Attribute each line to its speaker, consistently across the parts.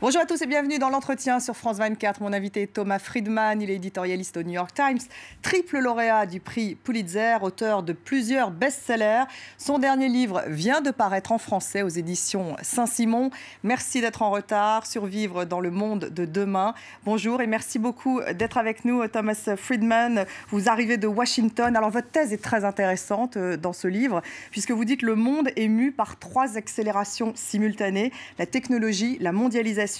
Speaker 1: Bonjour à tous et bienvenue dans l'entretien sur France 24. Mon invité est Thomas Friedman, il est éditorialiste au New York Times, triple lauréat du prix Pulitzer, auteur de plusieurs best-sellers. Son dernier livre vient de paraître en français aux éditions Saint-Simon. Merci d'être en retard, survivre dans le monde de demain. Bonjour et merci beaucoup d'être avec nous, Thomas Friedman. Vous arrivez de Washington. Alors votre thèse est très intéressante dans ce livre, puisque vous dites que le monde est mu par 3 accélérations simultanées, la technologie, la mondialisation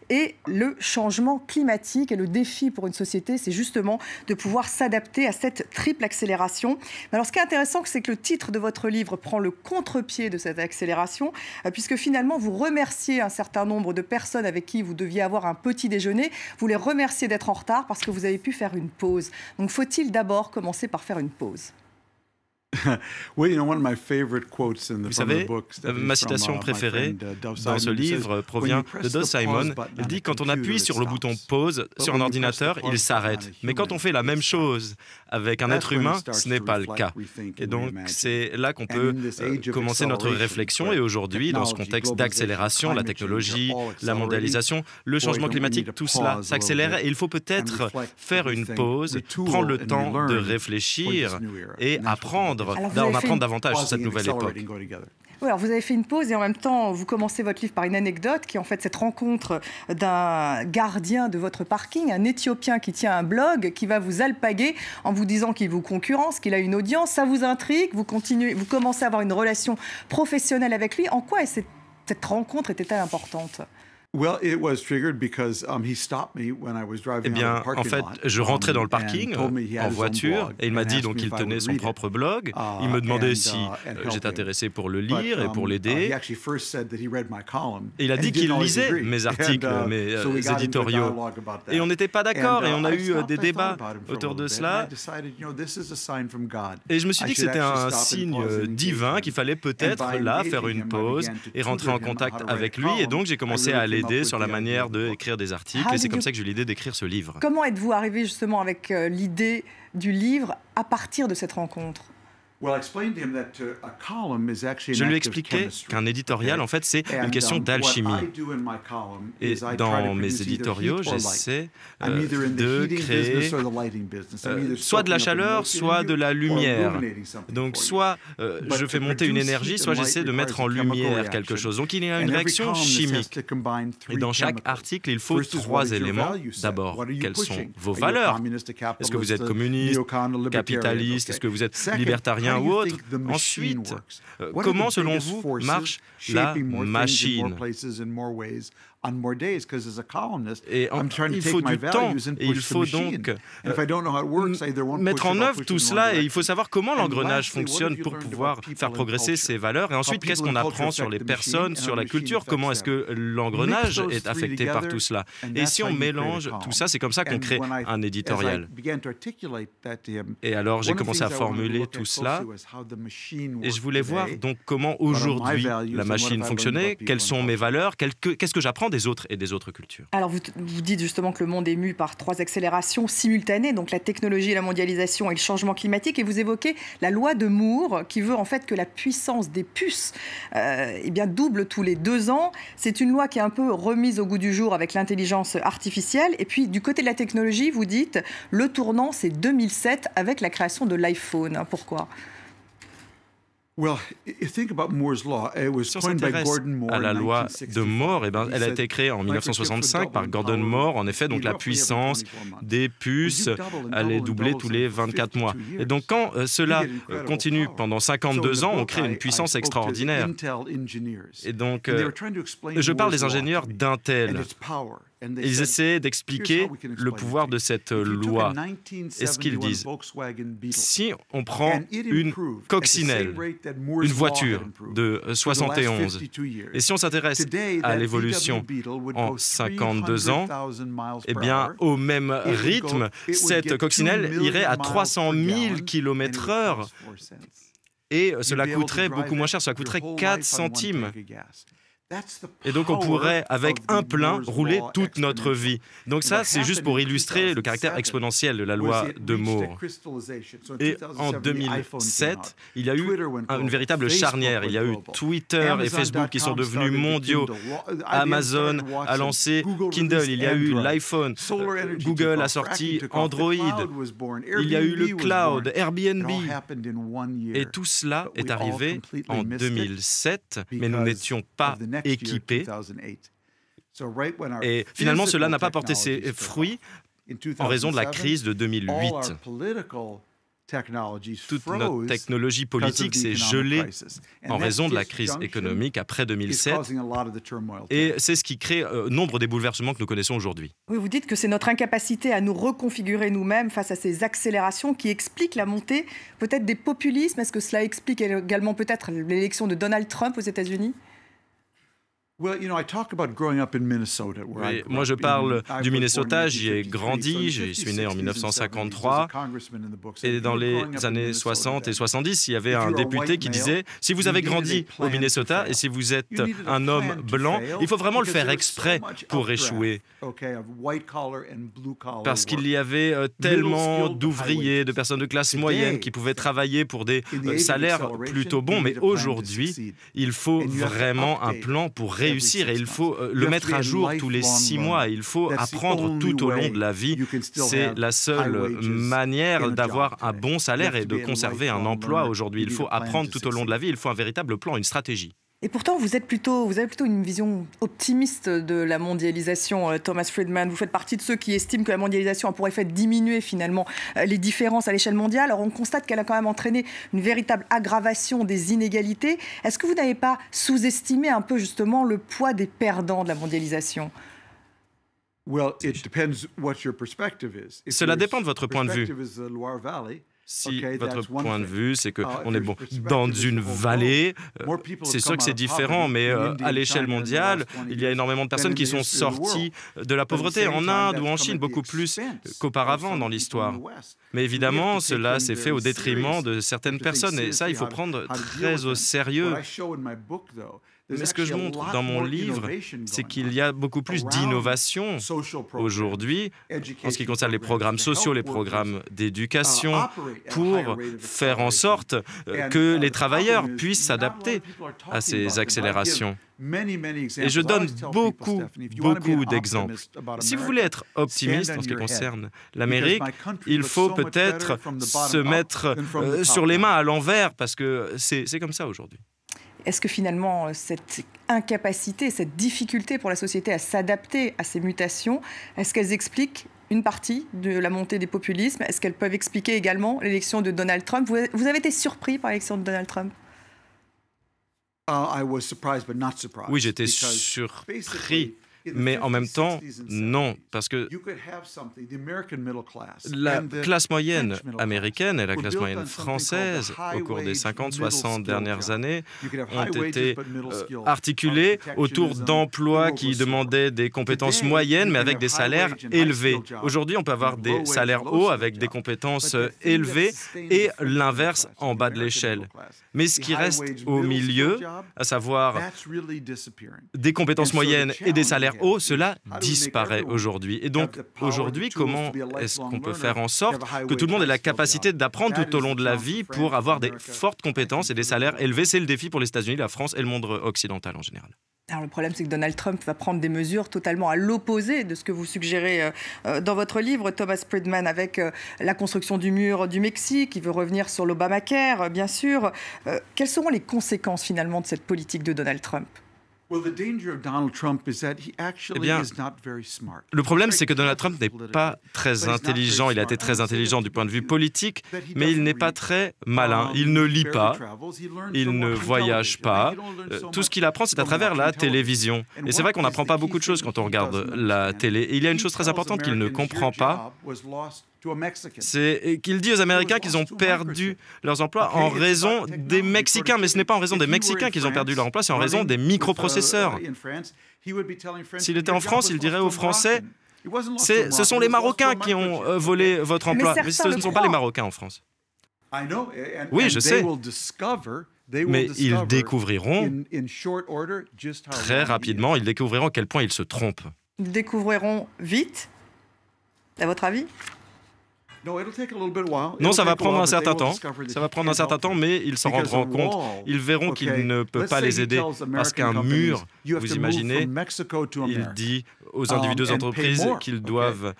Speaker 1: et le changement climatique. Et le défi pour une société, c'est justement de pouvoir s'adapter à cette triple accélération. Alors ce qui est intéressant, c'est que le titre de votre livre prend le contre-pied de cette accélération, puisque finalement vous remerciez un certain nombre de personnes avec qui vous deviez avoir un petit déjeuner. Vous les remerciez d'être en retard parce que vous avez pu faire une pause. Donc faut-il d'abord commencer par faire une pause ?
Speaker 2: Vous savez,
Speaker 3: ma citation préférée dans ce livre provient de Dov Simon. Il dit « Quand on appuie sur le bouton pause sur un ordinateur, il s'arrête. Mais quand on fait la même chose avec un être humain, ce n'est pas le cas. » Et donc, c'est là qu'on peut commencer notre réflexion. Et aujourd'hui, dans ce contexte d'accélération, la technologie, la mondialisation, le changement climatique, tout cela s'accélère. Et il faut peut-être faire une pause, prendre le temps de réfléchir et apprendre d'en apprendre davantage sur cette nouvelle époque.
Speaker 1: Oui, alors vous avez fait une pause et en même temps, vous commencez votre livre par une anecdote qui est en fait cette rencontre d'un gardien de votre parking, un Éthiopien qui tient un blog, qui va vous alpaguer en vous disant qu'il vous concurrence, qu'il a une audience. Ça vous intrigue, vous commencez à avoir une relation professionnelle avec lui. En quoi cette rencontre était-elle importante ?
Speaker 2: Eh bien,
Speaker 3: en fait, je rentrais dans le parking en voiture et il m'a dit donc qu'il tenait son propre blog. Il me demandait si j'étais intéressé pour le lire et pour l'aider. Et il a dit qu'il lisait mes articles, mes éditoriaux. Et on n'était pas d'accord et on a eu des débats autour de cela. Et je me suis dit que c'était un signe divin, qu'il fallait peut-être là faire une pause et rentrer en contact avec lui. Et donc j'ai commencé à l'aider sur la manière d'écrire des articles. Et c'est comme ça que j'ai eu l'idée d'écrire ce livre.
Speaker 1: Comment êtes-vous arrivé justement avec l'idée du livre à partir de cette rencontre ?
Speaker 3: Je lui ai expliqué qu'un éditorial, en fait, c'est une question d'alchimie. Et dans mes éditoriaux, j'essaie de créer soit de la chaleur, soit de la lumière. Donc, soit je fais monter une énergie, soit j'essaie de mettre en lumière quelque chose. Donc, il y a une réaction chimique. Et dans chaque article, il faut 3 éléments. D'abord, quelles sont vos valeurs ? Est-ce que vous êtes communiste, capitaliste ? Est-ce que vous êtes libertarien ou autre. Ensuite, comment, selon vous, marche la machine ? Et il faut du temps, et il faut donc mettre en œuvre tout cela, et il faut savoir comment l'engrenage fonctionne pour pouvoir faire progresser ces valeurs. Et ensuite, qu'est-ce qu'on apprend sur les personnes, sur la culture ? Comment est-ce que l'engrenage est affecté par tout cela ? Et si on mélange tout ça, c'est comme ça qu'on crée un éditorial. Et alors, j'ai commencé à formuler tout cela, et je voulais voir donc comment aujourd'hui la machine fonctionnait, quelles sont mes valeurs, qu'est-ce que j'apprends des autres et des autres cultures.
Speaker 1: Alors vous dites justement que le monde est mu par 3 accélérations simultanées, donc la technologie, la mondialisation et le changement climatique, et vous évoquez la loi de Moore qui veut en fait que la puissance des puces double tous les 2 ans. C'est une loi qui est un peu remise au goût du jour avec l'intelligence artificielle. Et puis du côté de la technologie, vous dites le tournant c'est 2007 avec la création de l'iPhone. Pourquoi ?
Speaker 3: Si on s'intéresse à la loi de Moore, elle a été créée en 1965 par Gordon Moore. En effet, donc la puissance des puces allait doubler tous les 24 mois. Et donc quand cela continue pendant 52 ans, on crée une puissance extraordinaire. Et donc, je parle des ingénieurs d'Intel. Ils essaient d'expliquer le pouvoir de cette loi. Et ce qu'ils disent, si on prend une coccinelle, une voiture de 71, et si on s'intéresse à l'évolution en 52 ans, eh bien, au même rythme, cette coccinelle irait à 300 000 km/h et cela coûterait beaucoup moins cher, cela coûterait 4 centimes. Et donc on pourrait, avec un plein, rouler toute notre vie. Donc ça, c'est juste pour illustrer le caractère exponentiel de la loi de Moore. Et en 2007, il y a eu une véritable charnière. Il y a eu Twitter et Facebook qui sont devenus mondiaux. Amazon a lancé Kindle, il y a eu l'iPhone. Google a sorti Android. Il y a eu le cloud, Airbnb. Et tout cela est arrivé en 2007, mais nous n'étions pas équipés. Et finalement, cela n'a pas porté ses fruits en raison de la crise de 2008. Toute notre technologie politique s'est gelée en raison de la crise économique après 2007. Et c'est ce qui crée nombre des bouleversements que nous connaissons aujourd'hui.
Speaker 1: Oui, vous dites que c'est notre incapacité à nous reconfigurer nous-mêmes face à ces accélérations qui explique la montée peut-être des populismes. Est-ce que cela explique également peut-être l'élection de Donald Trump aux États-Unis ?
Speaker 3: Oui, moi, je parle du Minnesota, j'y ai grandi, je suis né en 1953, et dans les années 60 et 70, il y avait un député qui disait « Si vous avez grandi au Minnesota et si vous êtes un homme blanc, il faut vraiment le faire exprès pour échouer. » Parce qu'il y avait tellement d'ouvriers, de personnes de classe moyenne qui pouvaient travailler pour des salaires plutôt bons, mais aujourd'hui, il faut vraiment un plan pour réussir et il faut le mettre à jour tous les 6 mois. Il faut apprendre tout au long de la vie. C'est la seule manière d'avoir un bon salaire et de conserver un emploi aujourd'hui. Il faut apprendre tout au long de la vie. Il faut un véritable plan, une stratégie.
Speaker 1: Et pourtant, vous avez plutôt une vision optimiste de la mondialisation, Thomas Friedman. Vous faites partie de ceux qui estiment que la mondialisation a pour effet de diminuer finalement les différences à l'échelle mondiale. Alors on constate qu'elle a quand même entraîné une véritable aggravation des inégalités. Est-ce que vous n'avez pas sous-estimé un peu justement le poids des perdants de la mondialisation ?
Speaker 3: Cela dépend de votre point de vue. Si votre point de vue, c'est qu'on est dans une vallée, c'est sûr que c'est différent, mais à l'échelle mondiale, il y a énormément de personnes qui sont sorties de la pauvreté en Inde ou en Chine, beaucoup plus qu'auparavant dans l'histoire. Mais évidemment, cela s'est fait au détriment de certaines personnes, et ça, il faut prendre très au sérieux. Mais ce que je montre dans mon livre, c'est qu'il y a beaucoup plus d'innovation aujourd'hui en ce qui concerne les programmes sociaux, les programmes d'éducation, pour faire en sorte que les travailleurs puissent s'adapter à ces accélérations. Et je donne beaucoup d'exemples. Si vous voulez être optimiste en ce qui concerne l'Amérique, il faut peut-être se mettre sur les mains à l'envers, parce que c'est comme ça aujourd'hui.
Speaker 1: Est-ce que finalement, cette incapacité, cette difficulté pour la société à s'adapter à ces mutations, est-ce qu'elles expliquent une partie de la montée des populismes ? Est-ce qu'elles peuvent expliquer également l'élection de Donald Trump ? Vous avez été surpris par l'élection de Donald Trump ?
Speaker 3: Oui, j'étais surpris. Mais en même temps, non, parce que la classe moyenne américaine et la classe moyenne française, au cours des 50-60 dernières années, ont été articulées autour d'emplois qui demandaient des compétences moyennes, mais avec des salaires élevés. Aujourd'hui, on peut avoir des salaires hauts avec des compétences élevées et l'inverse en bas de l'échelle. Mais ce qui reste au milieu, à savoir des compétences moyennes et des salaires hauts, cela disparaît aujourd'hui. Et donc, aujourd'hui, comment est-ce qu'on peut faire en sorte que tout le monde ait la capacité d'apprendre tout au long de la vie pour avoir des fortes compétences et des salaires élevés ? C'est le défi pour les États-Unis, la France et le monde occidental en général.
Speaker 1: Alors, le problème, c'est que Donald Trump va prendre des mesures totalement à l'opposé de ce que vous suggérez dans votre livre, Thomas Friedman, avec la construction du mur du Mexique. Il veut revenir sur l'Obamacare, bien sûr. Quelles seront les conséquences, finalement, de cette politique de Donald Trump ?
Speaker 3: Eh bien, le problème, c'est que Donald Trump n'est pas très intelligent. Il a été très intelligent du point de vue politique, mais il n'est pas très malin. Il ne lit pas, il ne voyage pas. Tout ce qu'il apprend, c'est à travers la télévision. Et c'est vrai qu'on n'apprend pas beaucoup de choses quand on regarde la télé. Et il y a une chose très importante qu'il ne comprend pas, c'est qu'il dit aux Américains qu'ils ont perdu leurs emplois en raison des Mexicains. Mais ce n'est pas en raison des Mexicains qu'ils ont perdu leur emploi, c'est en raison des microprocesseurs. S'il était en France, il dirait aux Français, ce sont les Marocains qui ont volé votre emploi. Mais ce ne sont pas les Marocains en France. Oui, je sais. Mais ils découvriront très rapidement, ils découvriront à quel point ils se trompent.
Speaker 1: Ils découvriront vite, à votre avis ?
Speaker 3: Non, ça va prendre un certain temps. Ça va prendre un certain temps, mais ils s'en rendront compte. Ils verront qu'il ne peut pas les aider parce qu'un mur, vous imaginez, il dit aux individus, aux entreprises qu'ils doivent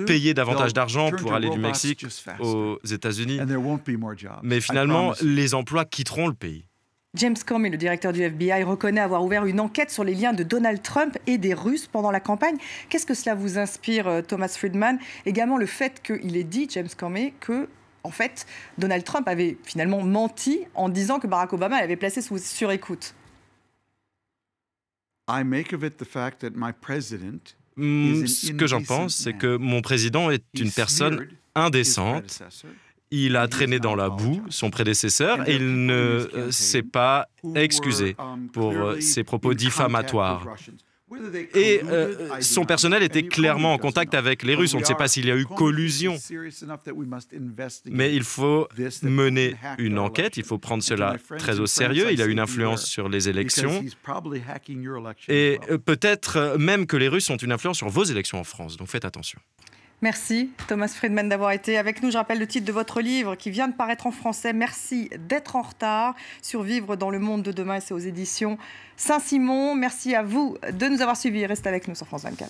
Speaker 3: payer davantage d'argent pour aller du Mexique aux États-Unis. Mais finalement, les emplois quitteront le pays.
Speaker 1: James Comey, le directeur du FBI, reconnaît avoir ouvert une enquête sur les liens de Donald Trump et des Russes pendant la campagne. Qu'est-ce que cela vous inspire, Thomas Friedman ? Également le fait qu'il ait dit, James Comey, que en fait, Donald Trump avait finalement menti en disant que Barack Obama l'avait placé sous surécoute.
Speaker 3: Ce que j'en pense, c'est que mon président est une personne indécente. Il a traîné dans la boue son prédécesseur et il ne s'est pas excusé pour ses propos diffamatoires. Et son personnel était clairement en contact avec les Russes. On ne sait pas s'il y a eu collusion. Mais il faut mener une enquête, il faut prendre cela très au sérieux. Il a une influence sur les élections. Et peut-être même que les Russes ont une influence sur vos élections en France. Donc faites attention.
Speaker 1: Merci Thomas Friedman d'avoir été avec nous. Je rappelle le titre de votre livre qui vient de paraître en français. Merci d'être en retard. Survivre dans le monde de demain, c'est aux éditions Saint-Simon. Merci à vous de nous avoir suivis. Restez avec nous sur France 24.